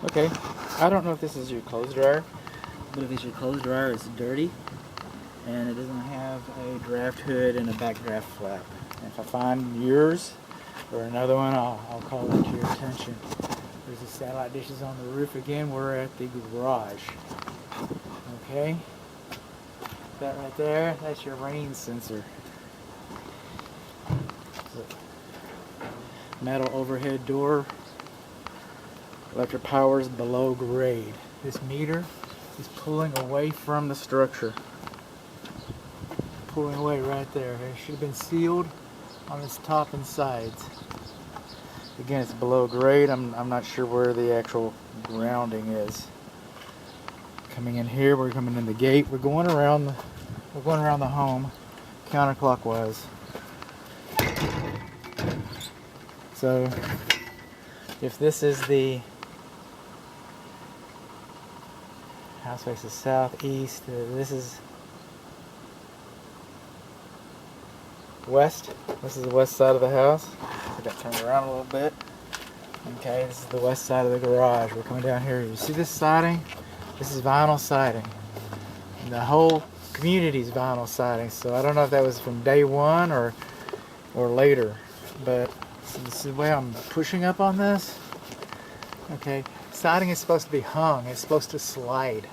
Okay, I don't know if this is your clothes dryer, but if it's your clothes dryer, it's dirty, and it doesn't have a draft hood and a back draft flap. And if I find yours or another one, I'll call that to your attention. There's the satellite dishes on the roof again. We're at the garage. Okay, that right there, that's your rain sensor. Metal overhead door. Electric power is below grade. This meter is pulling away from the structure. Pulling away right there. It should have been sealed on its top and sides. Again, it's below grade. I'm not sure where the actual grounding is. Coming in here, we're coming in the gate. We're going around the home counterclockwise. So if this is the house faces southeast, this is west. This is the west side of the house. I got turned around a little bit. Okay, this is the west side of the garage. We're coming down here. You see this siding? This is vinyl siding. And the whole community is vinyl siding. So I don't know if that was from day one or later. But so this is the way I'm pushing up on this. Okay, siding is supposed to be hung. It's supposed to slide.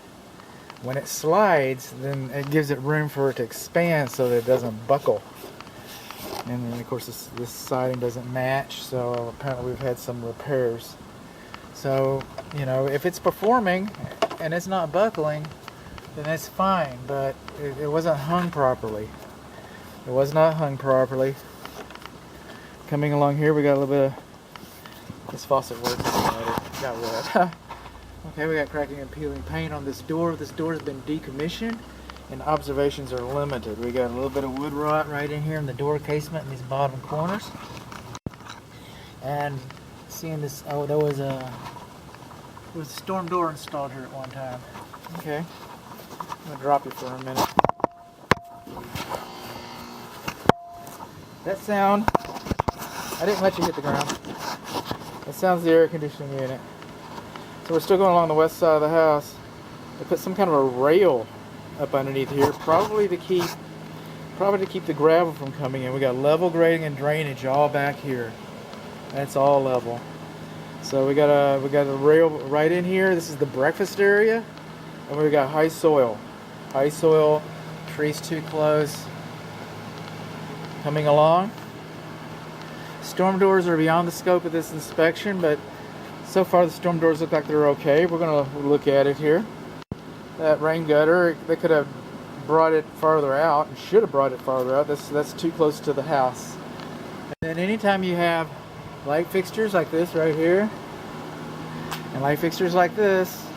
When it slides, then it gives it room for it to expand so that it doesn't buckle. And then of course this siding doesn't match, so apparently we've had some repairs. So, you know, if it's performing and it's not buckling, then that's fine, but it wasn't hung properly. It was not hung properly. Coming along here, we got a little bit of this faucet works. It got wet. Okay, we got cracking and peeling paint on this door. This door has been decommissioned and observations are limited. We got a little bit of wood rot right in here in the door casement in these bottom corners. And seeing this, oh, there was a storm door installed here at one time. Okay, I'm gonna drop you for a minute. That sound, I didn't let you hit the ground. That sounds the air conditioning unit. So we're still going along the west side of the house. They put some kind of a rail up underneath here, probably to keep the gravel from coming in. We got level grading and drainage all back here. That's all level. So we got a rail right in here. This is the breakfast area, and we got high soil. High soil, trees too close. Coming along. Storm doors are beyond the scope of this inspection, but so far the storm doors look like they're okay. We're going to look at it here. That rain gutter, they could have brought it farther out, and should have brought it farther out. That's too close to the house. And then anytime you have light fixtures like this right here, and light fixtures like this,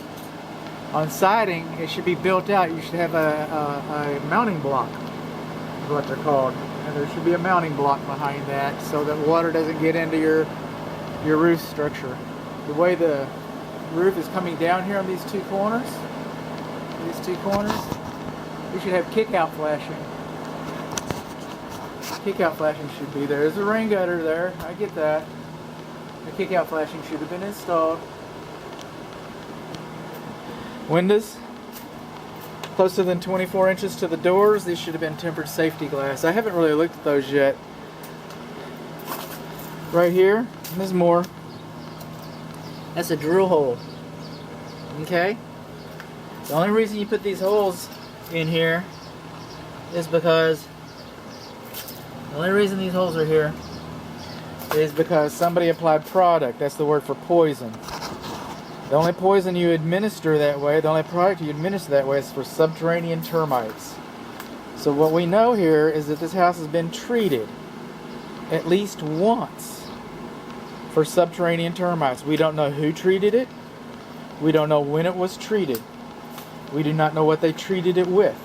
on siding, it should be built out. You should have a mounting block, is what they're called. And there should be a mounting block behind that so that water doesn't get into your roof structure. The way the roof is coming down here on these two corners, you should have kick-out flashing. Kick-out flashing should be there. There's a rain gutter there, I get that. The kick-out flashing should have been installed. Windows, closer than 24 inches to the doors. These should have been tempered safety glass. I haven't really looked at those yet. Right here, there's more. That's a drill hole. Okay? The only reason you put these holes in here is because somebody applied product. That's the word for poison. The only poison you administer that way, the only product you administer that way is for subterranean termites. So what we know here is that this house has been treated at least once for subterranean termites. We don't know who treated it. We don't know when it was treated. We do not know what they treated it with.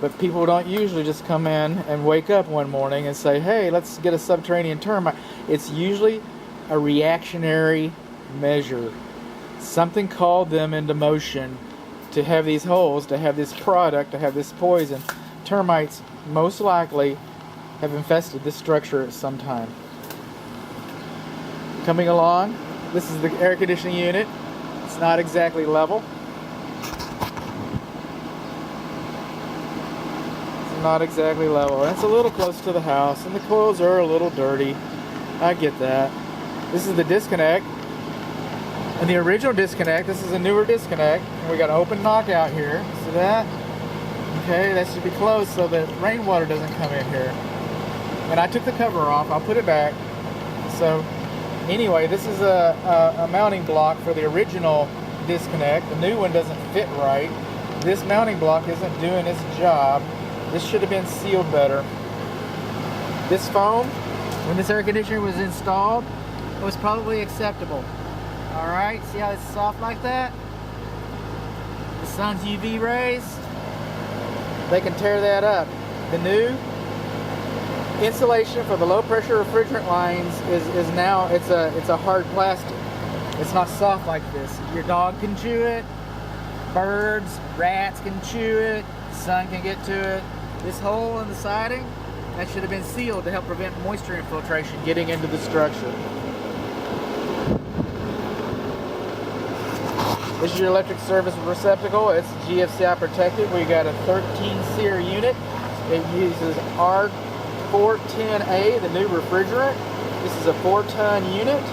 But people don't usually just come in and wake up one morning and say, hey, let's get a subterranean termite. It's usually a reactionary measure. Something called them into motion to have these holes, to have this product, to have this poison. Termites most likely have infested this structure at some time. Coming along, this is the air conditioning unit. It's not exactly level. It's not exactly level. And it's a little close to the house, and the coils are a little dirty. I get that. This is the disconnect. And the original disconnect, this is a newer disconnect. And we got an open knockout here. See that? Okay, that should be closed so that rainwater doesn't come in here. And I took the cover off. I'll put it back. So anyway, this is a mounting block for the original disconnect. The new one doesn't fit right. This mounting block isn't doing its job. This should have been sealed better. This foam, when this air conditioner was installed, was probably acceptable. Alright, see how it's soft like that? The sun's UV rays, they can tear that up. The new insulation for the low pressure refrigerant lines is now, it's a hard plastic. It's not soft like this. Your dog can chew it, birds, rats can chew it, the sun can get to it. This hole in the siding, that should have been sealed to help prevent moisture infiltration getting into the structure. This is your electric service receptacle. It's GFCI protected. We got a 13 SEER unit. It uses R410A, the new refrigerant. This is a 4-ton unit.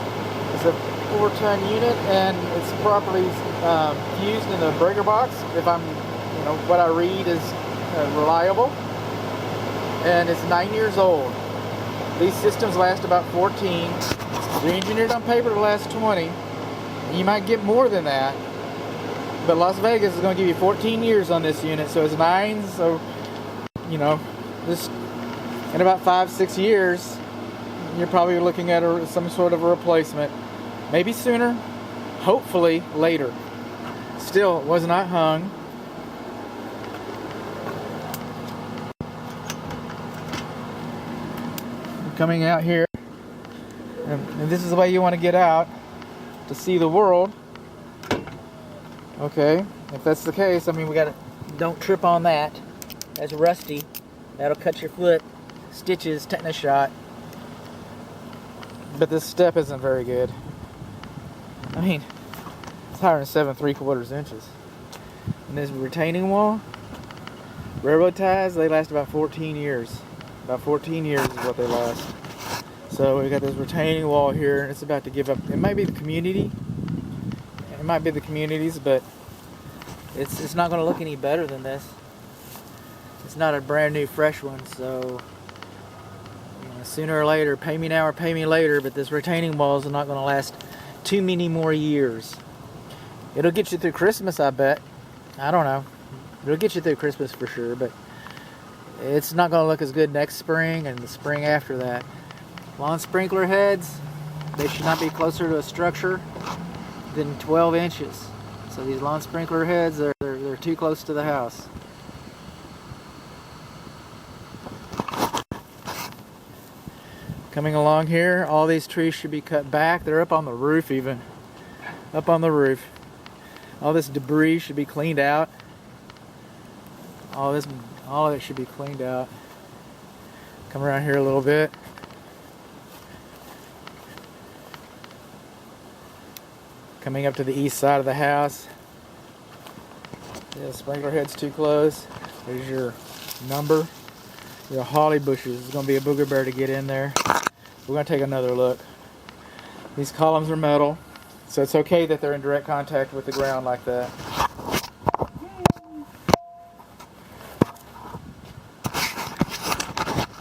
It's a 4-ton unit, and it's properly fused in the breaker box. If I'm, what I read is reliable. And it's 9 years old. These systems last about 14. They're engineered on paper to last 20. You might get more than that. But Las Vegas is going to give you 14 years on this unit, so it's 9, so, this, in about 5-6 years, you're probably looking at some sort of a replacement. Maybe sooner, hopefully later. Still, it was not hung. Coming out here, and this is the way you want to get out to see the world. Okay, if that's the case, we gotta, don't trip on that. That's rusty. That'll cut your foot. Stitches, tetanus shot. But this step isn't very good. It's higher than 7 3/4 inches. And this retaining wall, railroad ties, they last about 14 years. About 14 years is what they last. So we got this retaining wall here, and it's about to give up. It might be the community. It might be the communities, but it's not going to look any better than this. It's not a brand new fresh one, so sooner or later, pay me now or pay me later, but this retaining wall is not going to last too many more years. It'll get you through Christmas, I bet. I don't know. It'll get you through Christmas for sure, but it's not going to look as good next spring and the spring after that. Lawn sprinkler heads, they should not be closer to a structure than 12 inches. So these lawn sprinkler heads, they're too close to the house. Coming along here, all these trees should be cut back. They're up on the roof even. Up on the roof. All this debris should be cleaned out. All of it should be cleaned out. Come around here a little bit. Coming up to the east side of the house. Yeah, the sprinkler head's too close. There's your number. Your holly bushes. There's going to be a booger bear to get in there. We're going to take another look. These columns are metal, so it's okay that they're in direct contact with the ground like that.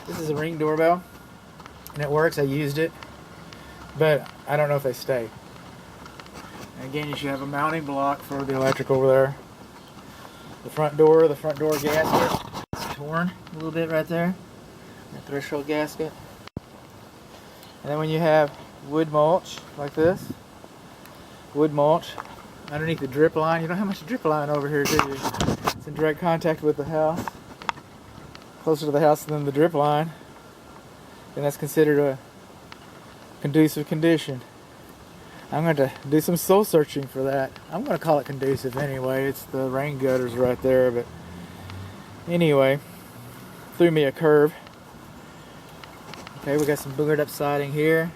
This is a Ring doorbell, and it works. I used it, but I don't know if they stay. Again, you should have a mounting block for the electric over there. The front door gasket is torn a little bit right there. That threshold gasket. And then when you have wood mulch like this, wood mulch underneath the drip line, you don't have much drip line over here, do you? It's in direct contact with the house, closer to the house than the drip line. Then that's considered a conducive condition. I'm going to do some soul searching for that. I'm going to call it conducive anyway. It's the rain gutters right there, but anyway, threw me a curve. Okay, we got some boogered up siding here.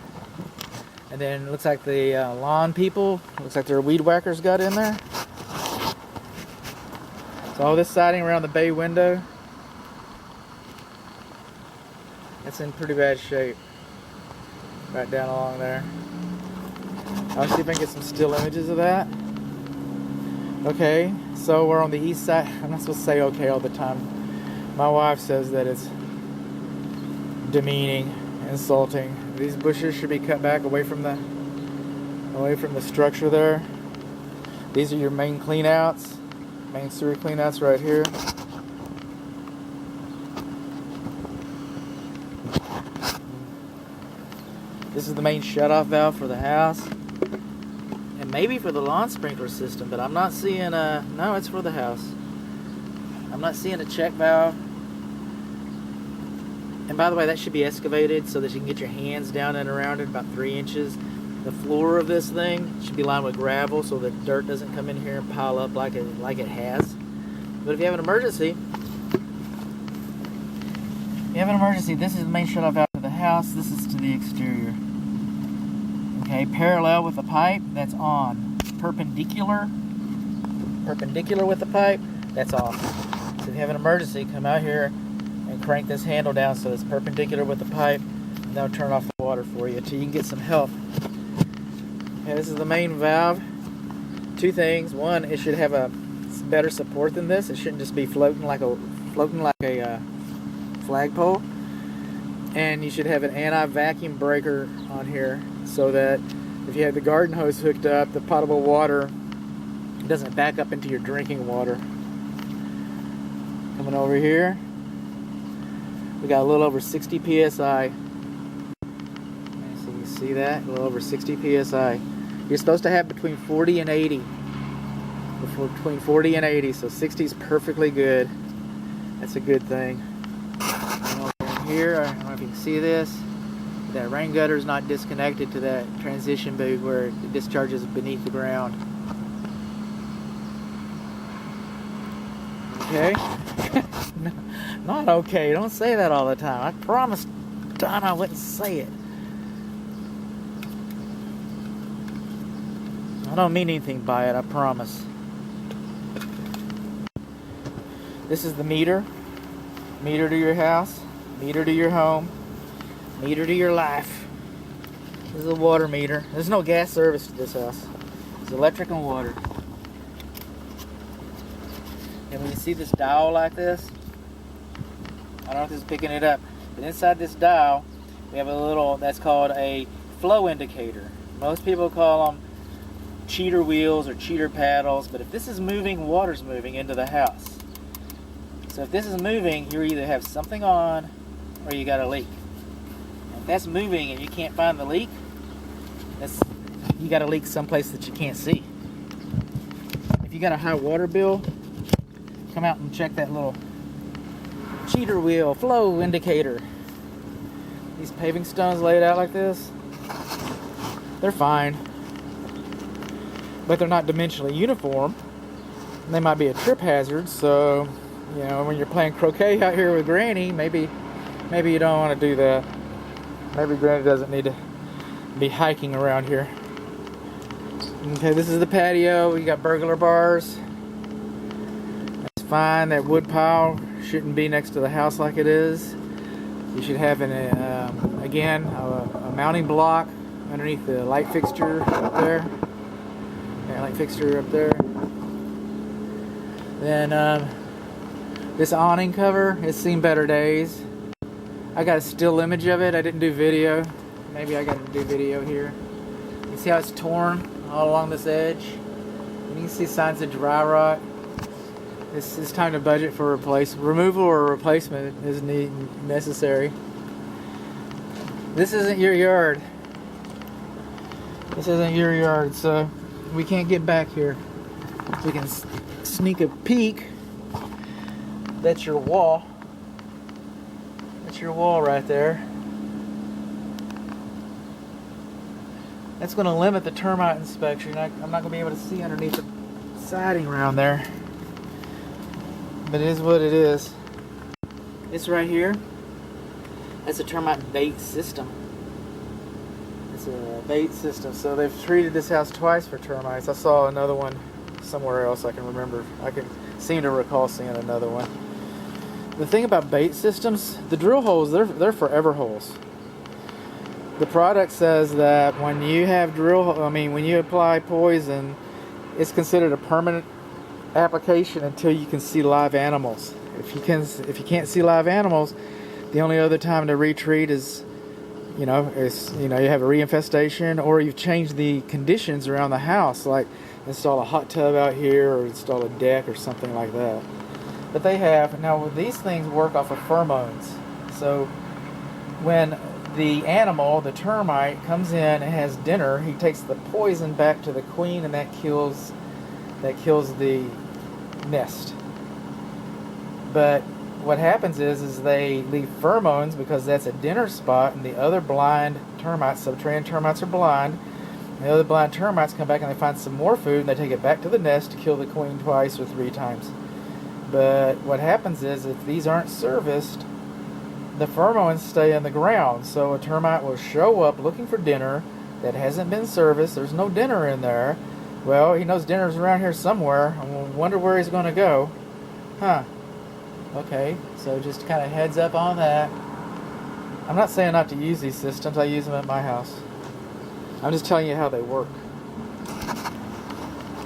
And then it looks like the lawn people, looks like their weed whackers got in there. So all this siding around the bay window, that's in pretty bad shape. Right down along there. I'll see if I can get some still images of that. Okay, so we're on the east side. I'm not supposed to say okay all the time. My wife says that it's demeaning, insulting. These bushes should be cut back away from the structure there. These are your main cleanouts, main sewer cleanouts right here. This is the main shutoff valve for the house. And maybe for the lawn sprinkler system, but I'm not seeing a... No, it's for the house. I'm not seeing a check valve. And by the way, that should be excavated so that you can get your hands down and around it, about 3 inches. The floor of this thing should be lined with gravel so that dirt doesn't come in here and pile up like it has. But if you have an emergency, this is the main shutoff valve to the house. This is to the exterior. Okay, parallel with the pipe, that's on. Perpendicular with the pipe, that's off. So if you have an emergency, come out here and crank this handle down so it's perpendicular with the pipe, and that'll turn off the water for you until you can get some help. Okay, this is the main valve. 2 things. One, it should have a better support than this. It shouldn't just be floating like a flagpole. And you should have an anti-vacuum breaker on here so that if you have the garden hose hooked up, the potable water doesn't back up into your drinking water. Coming over here, we got a little over 60 psi. So you can see that, a little over 60 psi. You're supposed to have between 40 and 80. Between 40 and 80, so 60 is perfectly good. That's a good thing. Here, I don't know if you can see this, that rain gutter is not disconnected to that transition boot where it discharges beneath the ground. Okay? No, not okay, don't say that all the time. I promised Don I wouldn't say it. I don't mean anything by it, I promise. This is the meter to your house. Meter to your home, meter to your life. This is a water meter. There's no gas service to this house. It's electric and water. And when you see this dial like this, I don't know if this is picking it up, but inside this dial, we have a little, that's called a flow indicator. Most people call them cheater wheels or cheater paddles, but if this is moving, water's moving into the house. So if this is moving, you either have something on or you got a leak. And if that's moving and you can't find the leak, you got a leak someplace that you can't see. If you got a high water bill, come out and check that little cheater wheel flow indicator. These paving stones laid out like this, they're fine, but they're not dimensionally uniform. And they might be a trip hazard, so you know, when you're playing croquet out here with Granny, maybe you don't want to do that. Maybe Granny doesn't need to be hiking around here. Okay, this is the patio. We got burglar bars. That's fine. That wood pile shouldn't be next to the house like it is. You should have a mounting block underneath the light fixture up there. Yeah, light fixture up there. Then this awning cover has seen better days. I got a still image of it. I didn't do video. Maybe I got to do video here. You see how it's torn all along this edge? And you can see signs of dry rot. It's time to budget for removal or replacement is necessary. This isn't your yard. This isn't your yard, so we can't get back here. We can sneak a peek. That's your wall. That's your wall right there. That's going to limit the termite inspection. I'm not going to be able to see underneath the siding around there. But it is what it is. This right here, that's a termite bait system. It's It's a bait system. So they've treated this house twice for termites. I saw another one somewhere else. I can remember. I can seem to recall seeing another one. The thing about bait systems, the drill holes, they're forever holes. The product says that when you have when you apply poison, it's considered a permanent application until you can see live animals. If you can't see live animals, the only other time to retreat is you have a reinfestation, or you've changed the conditions around the house, like install a hot tub out here or install a deck or something like that. But these things work off of pheromones. So when the animal, the termite, comes in and has dinner, he takes the poison back to the queen, and that kills the nest. But what happens is they leave pheromones because that's a dinner spot, and the other blind termites, subterranean termites are blind, and the other blind termites come back and they find some more food, and they take it back to the nest to kill the queen twice or 3 times. But what happens is, if these aren't serviced, the pheromones stay in the ground. So a termite will show up looking for dinner that hasn't been serviced. There's no dinner in there. Well, he knows dinner's around here somewhere. I wonder where he's going to go. Huh. Okay, so just kind of heads up on that. I'm not saying not to use these systems. I use them at my house. I'm just telling you how they work.